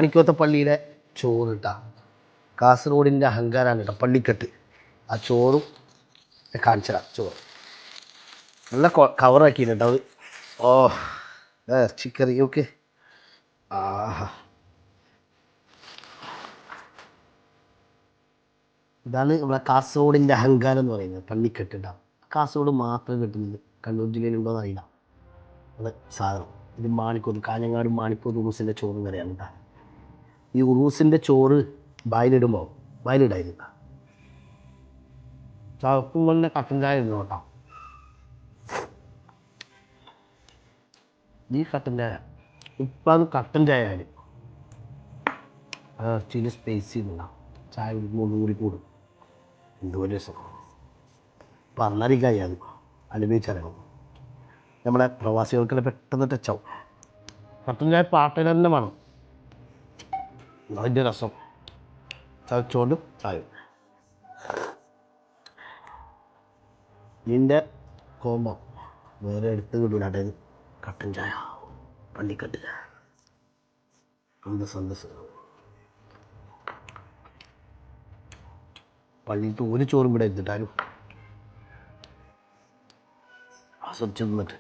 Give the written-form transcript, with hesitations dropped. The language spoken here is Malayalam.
മാണിക്കോത്ത പള്ളിയിലെ ചോറ് കേട്ടാ കാസർഗോഡിൻ്റെ അഹങ്കാരമാണ് കേട്ടോ പള്ളിക്കെട്ട്. ആ ചോറും കാണിച്ചതാ. ചോറ് നല്ല കവറാക്കിയിട്ടുണ്ട് അത്. ഓ ചിക്കറി ഓക്കെ. ആഹാ, ഇതാണ് നമ്മളെ കാസർഗോഡിൻ്റെ അഹങ്കാരം എന്ന് പറയുന്നത്. പള്ളിക്കെട്ട് ഉണ്ടാവും. കാസർഗോഡ് മാത്രം കിട്ടുന്നത്, കണ്ണൂർ ജില്ലയിലുണ്ടോ എന്ന് അറിയില്ല. അത് സാധനം ഇത് മാണിക്കോത്ത്, കാഞ്ഞങ്ങാട് മാണിക്കോത്ത് ഉറൂസിൻ്റെ ചോറും കറിയാണ് കേട്ടോ. ഈ ഉറൂസിൻ്റെ ചോറ് വായിലിടുമ്പോൾ വായിലിടായിരുന്നു ചുവപ്പും കൊണ്ട് കട്ടൻ ചായ ഇരുന്നു കേട്ടോ. ഈ കട്ടൻ ചായ ഇപ്പം അത് കട്ടൻ ചായ ആയാലും ചില സ്പേസ് ചെയ്യുന്നുണ്ടാവും. ചായ കുടിക്കുമ്പോൾ കൂടി കൂടും. എന്തുപോലെ രസം പറഞ്ഞറിയിക്കായി. അത് അനുഭവിച്ചറിയണം. നമ്മുടെ പ്രവാസികൾക്കെല്ലാം പെട്ടെന്ന് ടച്ചാവും. കട്ടൻ ചായ പാട്ടയിൽ തന്നെ വേണം. അതിൻ്റെ രസം ചതച്ചുകൊണ്ടും ചായ ഇതിൻ്റെ കോമ്പോ വേറെ എടുത്ത് കിട്ടൂല. അതായത് കട്ടൻ ചായ പള്ളിക്കെട്ട് സന്തസ് പള്ളിയിട്ട് ഒരു ചോറും ഇവിടെ എടുത്തിട്ടാലും ആസ്വദിച്ച് നിന്നിട്ട്